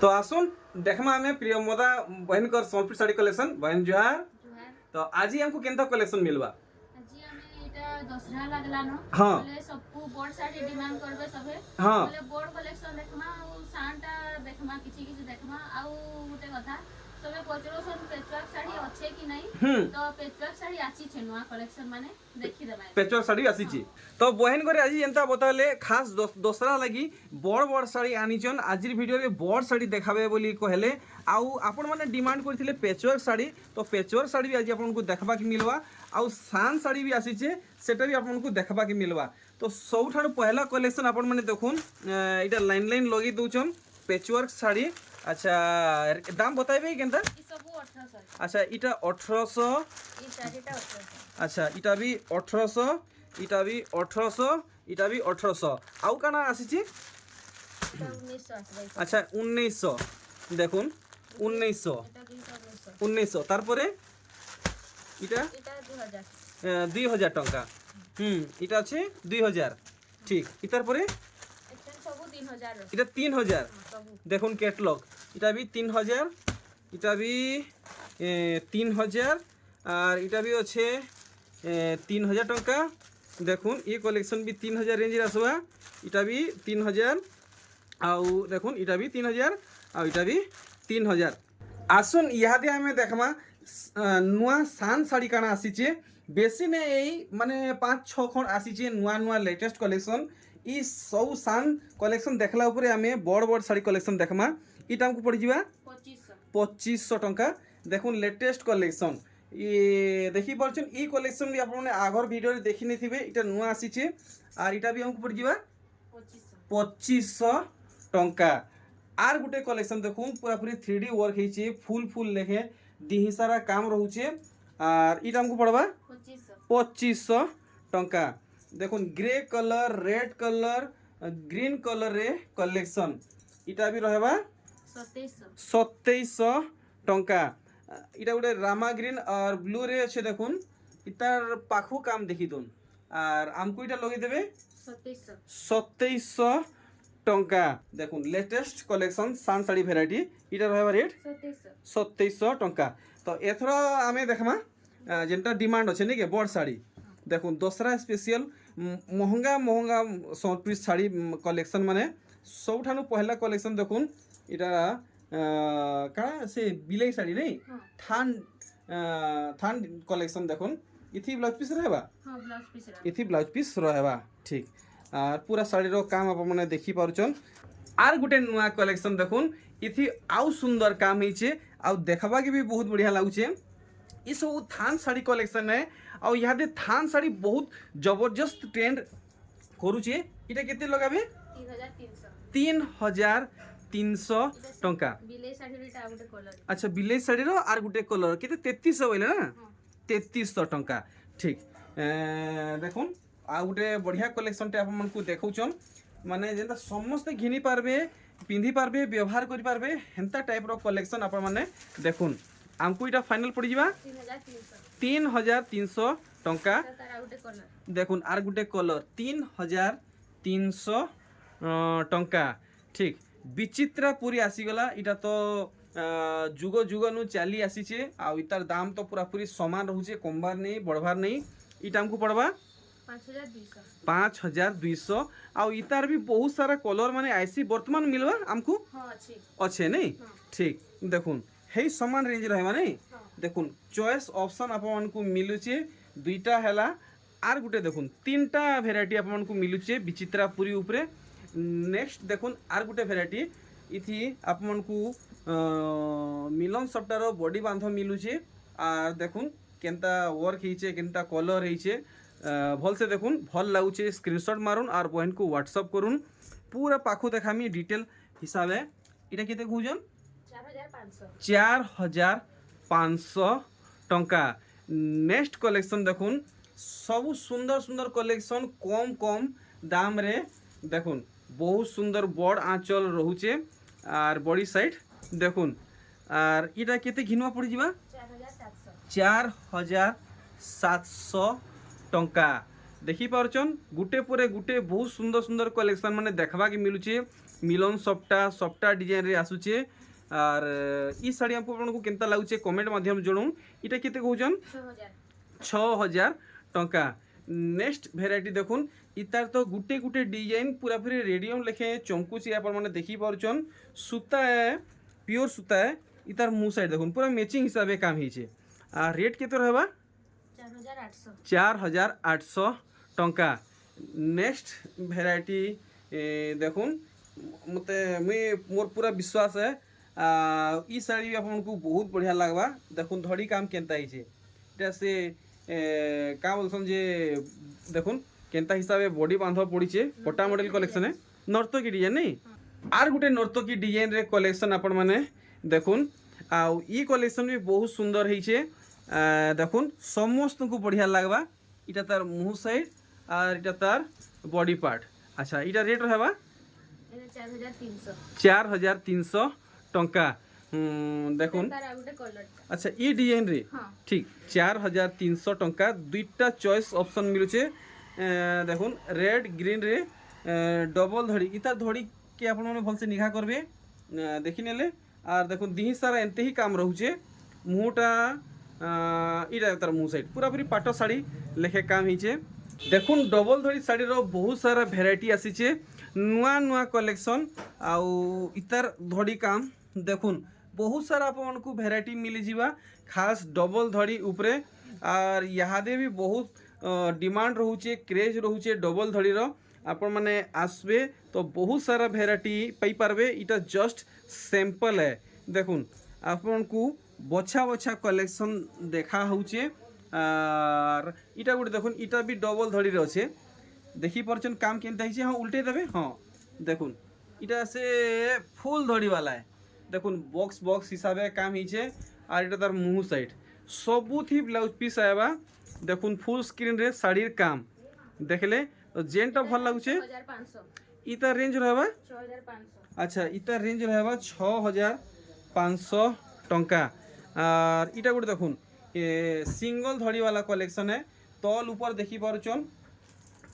तो आसुन देखमा हमें प्रियमदा बहन कर सम्पूर्ण साड़ी कलेक्शन बहन जुहार। तो आज ही हमको केंता कलेक्शन मिलवा আজি আমি এটা দশরা লাগলা ন हाँ বলে সবকু বড় শাড়ি ডিমান্ড করবে সবে हाँ বলে বড় কালেকশন দেখমা আর সানটা দেখমা কিছু কিছু দেখমা আর গোটে কথা সবে পচরোসন পেচওয়ার্ক শাড়ি আছে কি নাই তো পেচওয়ার্ক শাড়ি আছে নয়া কালেকশন মানে দেখি দেবা पेचवर साड़ी आसीची। तो बहन करे आज एंता बताले खास दोसरा लगी बड़ बड़ साड़ी आनीचन आज वीडियो रे बड़ साड़ी देखाबे बोली कहले आउ आपण माने डिमांड करथिले पेचवर साड़ी। तो पेचवर साड़ी भी आज आपन को देखबा के मिलवा आउ सान साड़ी भी आसीचे सेटा भी आपन को देखबा के मिलवा। तो सबठार पहला कलेक्शन आपन माने देखुन इटा लाइन लाइन लगी दोचन पेचवर्क साड़ी। अच्छा दाम बताइबे केनता? ई सब 1800 अच्छा इटा 1800 ई শাড়িটা 1800 अच्छा इटा भी 1800 इटा भी 1800 इटा भी 1800 आउ काना आसीची এটা 1900 আসবে अच्छा 1900 দেখুন 1900 এটা 1900 1900 তারপরে এটা এটা 2000 2000 টাকা এটা আছে 2000 ঠিক এটার পরে এটা সব 3000 এটা 3000 সব দেখুন ক্যাটালগ এটা भी 3000 এটা भी 3000 আর এটা भी আছে 3000 টাকা দেখুন এই কলেকশন भी 3000 রেঞ্জ আসবা এটা भी 3000 आउ देखुन इटा भी 3000 आउ इटा भी 3000 आसुन इहादे आमे देखमा नुआ सान साड़ी काना आसीचे बेसी ने एई माने 5-6 खण आसीचे नुआ नुआ लेटेस्ट कलेक्शन ई सब सान कलेक्शन देखला ऊपर आमे बड़ बड़ साड़ी कलेक्शन देखमा इटा हमको पड़ी जिबा 2500 टंका देखुन लेटेस्ट कलेक्शन ये देखि परछन ई कलेक्शन भी आपन आगर वीडियो रे देखि नै थिबे इटा नुआ आसीचे आर इटा भी हमको पड़ी जिबा 2500 टंका आर गुटे कलेक्शन देखूँ पूरा पूरी 3D वर्क होइछे फुल फुल लेखे दिही सारा काम रहउछे आर इटा हमको पड़बा 2500 टंका देखुन grey colour red colour green colour रे कलेक्शन इटा भी रहबा 2700 टंका इटा गुटे रामा ग्रीन और ब्लू रे अच्छे देखुन इतार पाखु काम देखि दोन आर हमको इटा लगे देबे 2700 टंका देखुन लेटेस्ट कलेक्शन सान साड़ी भेराइटी इटा रहबा रेट 2700 टंका। तो एथर आमे देखमा जेनटा डिमांड अछि नै के बड़ साड़ी देखुन दसरा स्पेशल महंगा महंगा शॉर्ट पीस साड़ी कलेक्शन माने सबठानु पहला कलेक्शन देखुन इटा का से बिलाई साड़ी नै थान थान कलेक्शन देखुन इथि ब्लाउज पीस रहबा हां ब्लाउज पीस इथि ब्लाउज पीस रहबा ठीक आर पूरा साड़ी रो काम आप माने देखि पारुचन आर गुटे नुआ कलेक्शन देखुन इथि आउ सुंदर काम हिचे आउ देखबा के भी बहुत बढ़िया लागुचे ई सब थान साड़ी कलेक्शन है आउ यादे थान साड़ी बहुत जबरदस्त ट्रेंड करूचे इटा केते लगाबे 3300 टंका बिले शाड़ी रे टा गुटे कलर अच्छा बिले साड़ी रो आर गुटे कलर केते 3300 बोले ना 3300 टंका ठीक देखुन आ गोटे बढ़िया कलेक्शन टे आपन को देखौछन माने जेंता समस्त घिनी पारबे पिंधी पारबे व्यवहार करि पारबे हेंता टाइप रो कलेक्शन आपन माने देखुन हमको इटा फाइनल पड़ी जिबा 3300 टंका देखुन आर गुटे कलर 3300 टंका ठीक विचित्रा पूरी आसी गला इटा तो जुग जुग नु चली आसीचे आ इतार दाम तो पूरा पूरी समान रहउचे कमबार नहीं बढ़वार नहीं इटा हमको पड़बा 5200 आ इतार भी बहुत सारा कलर माने आईसी वर्तमान मिलवा हमको अच्छे नहीं ठीक देखुन हे समान रेंज रहे माने देखुन चॉइस ऑप्शन आपन को मिलुचे दुईटा हैला आर गुटे देखुन तीनटा वेराइटी आपन को मिलुचे विचित्रा पूरी ऊपरे नेक्स्ट देखुन आर गुटे वेराइटी इथि आपन को मिलन सप्ताह बॉडी बांध मिलुचे आर देखुन केनता वर्क हिचे केनता कलर हिचे भल से देखुन भल लागुचे स्क्रीनशॉट मारुन और बहन को व्हाट्सएप करुन पूरा पाखु देखामी डिटेल हिसाब है इटा केते कहउजन 4500 टंका नेक्स्ट कलेक्शन देखुन सब सुंदर सुंदर कलेक्शन कम कम दाम रे देखुन बहुत सुंदर बड़ आंचल रहउचे और बॉडी साइड देखुन और इटा केते घिनवा पड़ी जिबा 4700 टंका देखि पारछन गुटे पुरे गुटे बहुत सुंदर सुंदर कलेक्शन माने देखबा के मिलुचे मिलन सफ्टा डिजाइन रे आसुचे आर ई साड़ी आपको केनता लागुचे कमेंट माध्यम जणुन इटा केते कहउछन 6000 टंका। नेक्स्ट भेराइटी देखुन इतार तो गुटे गुटे डिजाइन पूरा पूरी रेडियम लेखे चमकुची आपण माने देखि पारुछन सूता है प्योर सूता है इतार मुंह साइड देखुन पूरा मैचिंग हिसाबे काम हिचे आ रेट केते रहबा 4800 टंका। नेक्स्ट भेराइटी देखुन मते मोर पूरा विश्वास है ई साड़ी भी आपको बहुत बढ़िया लगवा। देखुन धड़ी काम केनता हिचे इटा से का बोलसन जे देखुन केनता हिसाबे बॉडी बांधव पड़ीचे पटा मॉडल कलेक्शन है नर्तकी डिजाइन नहीं आर गुटे नर्तकी डिजाइन रे कलेक्शन आपण माने देखुन आउ ई कलेक्शन भी बहुत सुंदर हिचे देखुन समस्त को बढ़िया लगवा। इटा तार मुंह साइड और इटा तार बॉडी पार्ट। अच्छा इटा रेट रहबा 4300 टंका। देखुन अच्छा ई डिजाइन रे ठीक 4300 टंका। दुईटा चॉइस ऑप्शन मिलुचे देखुन रेड ग्रीन रे डबल धड़ी इता धड़ी के आपण माने भल से निघा करबे देखि नेले आर देखुन दिही सारा एंते ही काम रहउचे मुहटा इटा तार मुंह साइड पूरा पूरी पाटो साड़ी लेखे काम हिचे। देखुन डबल धड़ी साड़ी रो बहुत सारा भेराइटी आसीचे नुआ नुआ कलेक्शन आउ इतार धड़ी काम देखुन बहुत सारा आपको भेराइटी मिली जीवा खास डबल धड़ी उपरे आर यादे भी बहुत डिमांड रोचे क्रेज रोचे डबल धड़ी रो आपण माने आसबे तो बहुत सारा भेराइटी पाई पारबे। इटा जस्ट सैंपल है देखुन आपको बछा बछा कलेक्शन देखा होचे आर इटा गुटे देखुन इटा भी डबल धड़ी रे अच्छे देखि परछन काम केनता हिचे। हाँ उल्टे देबे हाँ देखुन इटा से फुल धड़ी वाला है देखुन बॉक्स बॉक्स हिसाबे काम हिचे आर इटा तार मुंह साइड सबुथी ब्लाउज पीस आएबा देखुन फुल स्क्रीन रे साड़ीर काम देखले तो जेनटा भल लागुचे इता रेंज रहबा 6500। अच्छा इता रेंज रहबा 6500 टंका। और इटा गुटे देखुन सिंगल धड़ी वाला कलेक्शन है तल ऊपर देखि पारुचन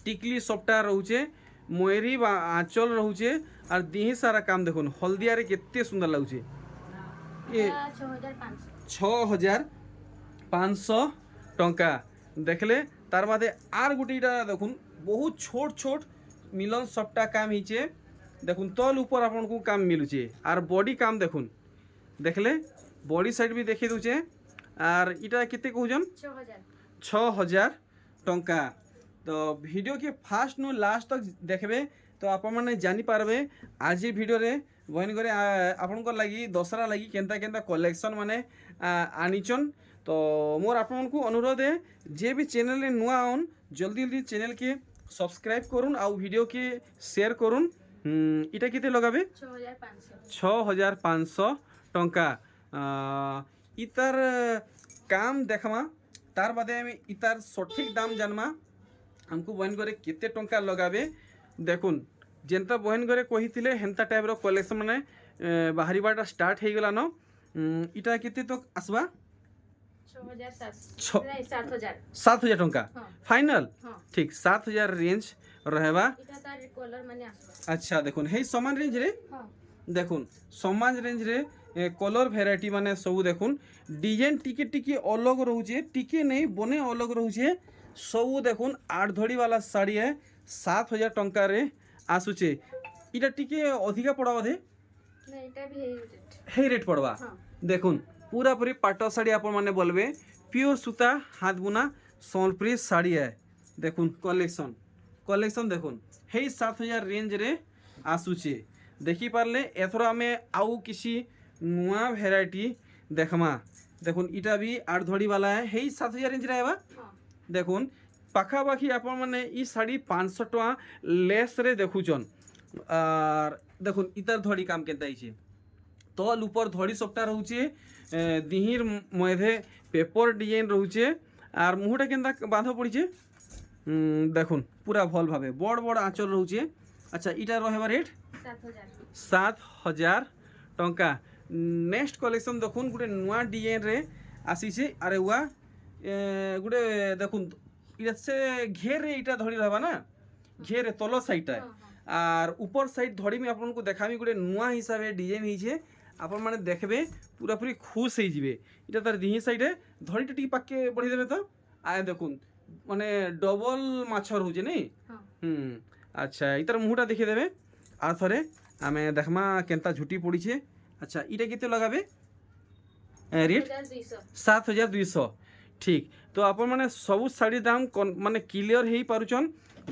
टिकली सबटा रहउचे मोयरी बा आंचल रहउचे और दिही सारा काम देखुन हल्दिया रे केते सुंदर लागुचे ये 6500 टंका देखले। तार बादे आर गुटे इटा देखुन बहुत छोट छोट मिलन सबटा काम हिचे देखुन तल ऊपर आपन को काम मिलुचे आर बॉडी काम देखुन देखले बॉडी साइड भी देखि दुचे आर इटा केते कहउजन 6000 टंका। तो वीडियो के फास्ट नु लास्ट तक देखबे तो आपण माने जानि पारबे आज वीडियो रे बहन करे आपन को लागि दसरा लागि केनता केनता कलेक्शन माने आनिचन। तो मोर आपन को अनुरोध है जे भी चैनल रे नुआ आउन जल्दी जल्दी चैनल के सब्सक्राइब करुन आउ वीडियो के शेयर करुन। इटा केते लगाबे 6500 टंका। इतार काम देखमा तार बादे हम इतार सठिक दाम जानमा हमको बहन करे केते टंका लगाबे देखुन जेनता बहन करे कहिथिले हेंता टाइप रो कलेक्शन माने बाहरीबाटा स्टार्ट हे गेला न इटा केते तो आसबा 7000 टंका फाइनल ठीक 7000 रेंज रहबा। अच्छा देखुन हे समान रेंज रे देखुन समान रेंज रे कलर भेराइटी माने सब देखुन डिजाइन टिके टिके अलग रहउचे टिके नहीं बने अलग रहउचे सब देखुन 8 धड़ी वाला साड़ी है 7000 टंका रे आसुचे। इटा टिके अधिका पड़ा बधे नहीं इटा भी हे रेट पड़वा देखुन पूरा पूरी पाटो साड़ी आपण माने बोलबे प्योर सूता हाथ बुना सोनप्री साड़ी है देखुन कलेक्शन देखुन हे 7000 रेंज रे आसुचे देखि पारले एथरा हमें आउ किसी नुआ भेराइटी देखमा देखुन इटा भी 8 धड़ी वाला है हे 7000 रेंज रहबा देखुन पाखापाखी आपण माने ई साड़ी 500 टका लेस रे देखुचन और देखुन इतार धड़ी काम केनता हिचे तल ऊपर धड़ी सबटा रहउचे दिहिर मधे पेपर डिजाइन रहउचे आर मुहटा केनता बांध पड़ीचे देखुन पूरा भल भावे बड़ बड़ आंचल रहउचे। अच्छा इटा रहबा रेट 7000 टंका। नेक्स्ट कलेक्शन देखुन गुटे नुआ डिजाइन रे आसीचे अरे हुआ गुटे देखुन इटा से घेर रे इटा धड़ी रहबा ना घेर तलो साइडटा আর উপর সাইড ধরি আমি আপনার দেখাবি গোটে নূয়া হিসাবে ডিজাইন হয়েছে আপন মানে দেখবে পুরাপুরি খুশ হয়ে যাবে। এটা তার দিহি সাইডে ধরিটা টিকে পাকে বড়ি দেবে তো আয় দেখুন মানে ডবল মাছ রହୁছে নেই। আচ্ছা এটার মুহটা দেখে দেবে আর থরে আমি দেখমা কেনতা ঝুটি পড়িছে। আচ্ছা এটা কেতে লগাবে রেট 7200 ঠিক। তো আপন মানে সবু শাড়ি দাম মানে ক্লিयर হই পারুছন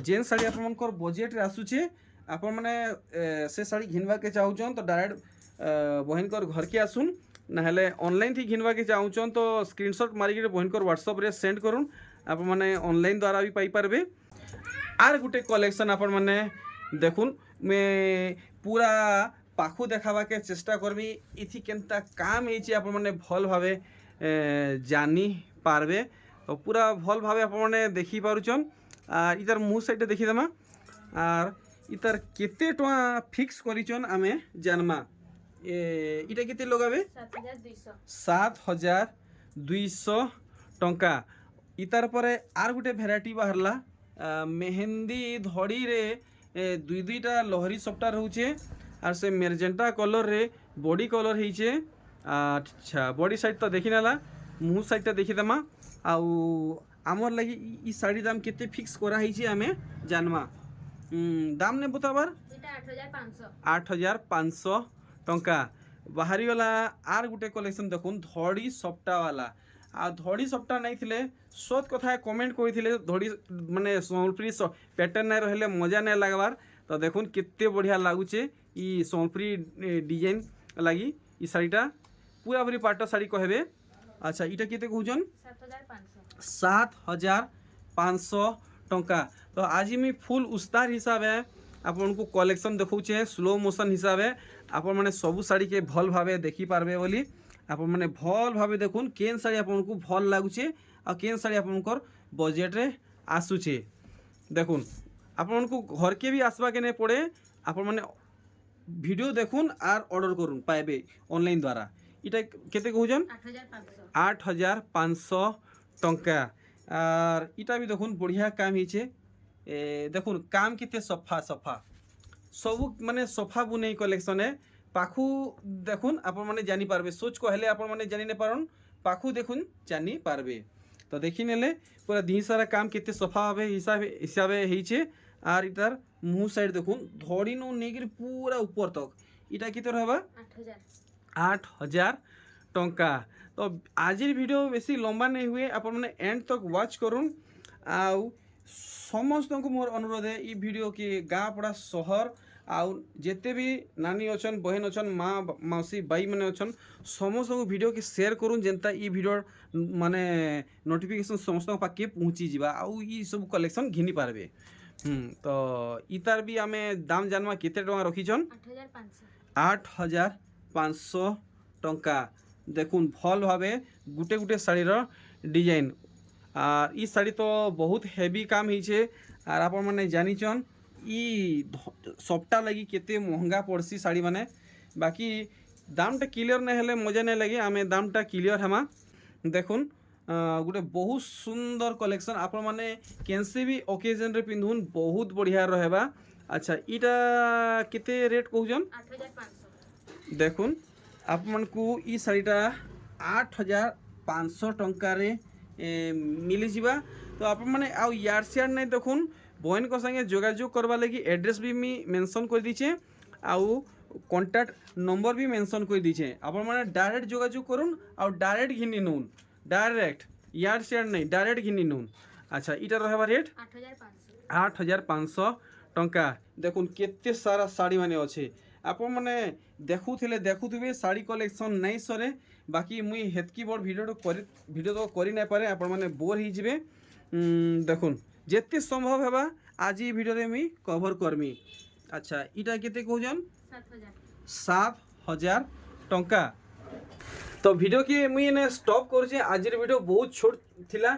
যেন শাড়ি আপনার বজেটরে আসুছে আপন মানে সে শাড়ি ঘিনবাকে চাহুছন তো ডাইরেক্ট বহিনকর ঘরকে আসুন নাহলে অনলাইন থি ঘিনবাকে চাহুছন তো স্ক্রিনশট মারিকি বহিনকর হোয়াটসঅ্যাপরে সেন্ড করুন আপন মানে অনলাইন দ্বারা भी পাইপারবে। আর গোটে কলেকশন আপন মানে দেখুন পুরা পাখু দেখাবাকে চেষ্টা করবি ইথি কেনতা কাম হয়েছে আপন মানে ভাল ভাবে জানি পারবে। তো পুরা ভাল ভাবে আপন মানে দেখি পারুছন। আর ইতার মুহ সাইডে দেখি দেমা আর ইতার কেতে টঙ্কা ফিক্স করিছন আমি জানমা। এটা কেতে লগাবে 7200 টঙ্কা। ইতার পরে আর গোটে ভ্যারাইটি বাহারলা মেহেন্দি ধড়িরে দুইটা লহরি সবটা রହୁছে আর সে মেরজেন্টা কলরে বডি কলর হয়েছে। আচ্ছা বডি সাইড তো দেখি নেলা মুহ সাইডটা দেখি দেমা আউ আমার লাগি ই শাড়ি দাম কেতে ফিক্স করা হয়েছে আমি জানমা। দাম নেব তো আবার 8500 টঙ্কা। বাহারিগলা আর গোটে কলেকশন দেখুন ধড়ি সপ্তাহওয়ালা আর ধড়ি সপ্তাহ নাই থিলে সত কথা কমেন্ট করে ধড়ি মানে সম্বলপুরি প্যাটার্ন নাই রহলে মজা নাই লাগবার। তো দেখুন কেতে বঢ়িয়া লাগুছে ই সম্বলপুরি ডিজাইন লাগি ই শাড়িটা পুরাপুরি পাট শাড়ি কহবে। আচ্ছা এটা কেতে কହୁছন 7500 টঙ্কা। তো আজি আমি ফুল উস্তার হিসাবে আপনার কলেকশন দেখাউছে স্লো মোশন হিসাবে আপন মানে সবু শাড়িকে ভাল ভাবে দেখি পারবে বলি আপন মানে ভাল ভাবে দেখুন কেন শাড়ি আপনার ভাল লাগুছে আর কেন শাড়ি আপনার বজেটরে আসুছে। দেখুন আপনার ঘরকে भी আসবাকে नहीं পড়ে আপন মানে ভিডিও দেখুন আর অর্ডর করুন পাইবে অনলাইন দ্বারা। এটা কেতে কହୁছন 8500 টঙ্কা। আর এটা भी দেখুন বঢ়িয়া কাম হয়েছে দেখুন কাম কেতে সফা সফা সবু মানে সফা বুনেই কলেকশনে পাখু দেখুন আপন মানে জানি পারবে সোচ কহলে আপন মানে জানি না পারন পাখু দেখুন জানি পারবে। তো দেখি নেলে পুরা দিহি সারা কাম কেতে সফা হবে হিসাবে হয়েছে। আর এটার মুহ সাইড দেখুন ধড়ি নো নেগির পুরা উপর তক এটা কেতে রহবা 8000 টঙ্কা। তো আজির ভিডিও বেশি লম্বা नहीं हुए আপন মানে এন্ড তক ওয়াচ করুন। আউ সমস্ত মোর অনুরোধে ই ভিডিও কি গাঁ পড়া সহর আউ যেতে भी নানি অছন বহেন অছন মা মাউসী ভাই মানে অছন সমস্ত ভিডিও কি শেয়ার করুন যেনতা ই ভিডিওর মানে নোটিফিকেশন সমস্ত পাকে পৌঁছি যা আউ ই সব কলেকশন ঘিনি পারবে। তো ইতার भी আমি দাম জানবা কেতে টঙ্কা রখিছন 8500 টঙ্কা। দেখুন ভাল ভাবে গুটে গুটে শাড়ির ডিজাইন আর ই শাড়ি তো বহুত হেভি কাম হয়েছে আর আপন মানে জানিছন ই সবটা লাগি কেতে মহঙ্গা পড়ছি শাড়ি মানে বাকি দামটা ক্লিয়ার না হলে মজা নাই লাগে আমি দামটা ক্লিয়ার হেমা। দেখুন গোটে বহুত সুন্দর কলেকশন আপন মানে কেনসি भी ওকেজন রে পিন্ধুন বহুত বঢ়িয়া রহেবা। আচ্ছা এটা কেতে রেট কହୁছন 8500 দেখুন আপনার ই শাড়িটা 8500 টঙ্কারে মিলিযা। তো আপন মানে আউ ইয়ার সিয়ার নাই দেখুন বহিনক সঙ্গে যোগাযোগ করবা লাগি এড্রেস भी मी मेंशन कर दीचे आउ कॉन्टैक्ट नंबर भी मेंशन कर दीचे আপন মানে ডাইরেক্ট যোগাযোগ করুন আর ডাইরেক্ট ঘিনি নুন ডাইরেক্ট ইয়ার সিয়ার নাই ডাইরেক্ট ঘিনি নুন। আচ্ছা এটা রহবা রেট 8500 টঙ্কা। দেখুন কেতে সারা শাড়ি মানে আছে আপন মানে দেখুথিবে শাড়ি কলেকশন নাই সরে বাকি মুই হেতকি বড় ভিডিও তো করি নাই পারে আপন মানে বোর হয়ে যাবে। দেখুন যেতে সম্ভব হেবা আজি ভিডিওরে মুই কভার করমি। আচ্ছা এটা কেতে কହୁছন 7000 টঙ্কা। তো ভিডিও কি মুই এনে স্টপ করছে আজির ভিডিও বহুত ছোট থিলা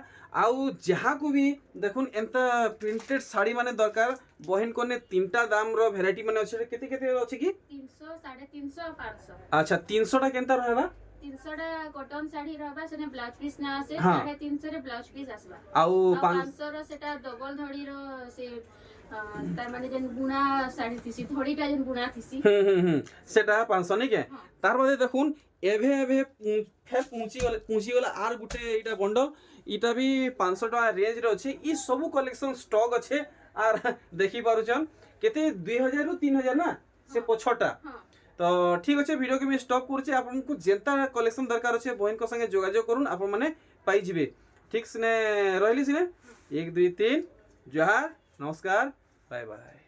আউ যাহাকু भी দেখুন এন্তা প্রিন্টেড শাড়ি মানে দরকার বহিন কোনে তিনটা দামর ভ্যারাইটি মানে আছে কেতে কেতে আছে কি 300 350 500। আচ্ছা 300 টা কেনতা রহবা 300 টা কটন শাড়ি রহবা সেনে ব্লাউজ পিস না আছে 350 রে ব্লাউজ পিস আসবা আউ 500 র সেটা ডবল ধড়ি র সে तार माने जेन बुना साड़ी थिसी थोड़ीटा जेन बुना थिसी সেটা 500 নাই কে তার বাদে দেখুন এভে এভে ফের পৌঁছি গলা আর গুটে এটা বন্ডল এটা বি 500 টাকা রেঞ্জ রে আছে ই সবু কলেকশন স্টক আছে আর দেখি পারুছন কেতে 2000 রু 3000 না সে পছটা তো ঠিক আছে ভিডিও কে আমি স্টপ করছি আপনাকে যেটা কলেকশন দরকার আছে বহিন को संगे যোগাযোগ করুন আপন মানে পাই যাবে ঠিক সিনে রইলি সিনে 1 2 3 জোহার নমস্কার বাই বাই।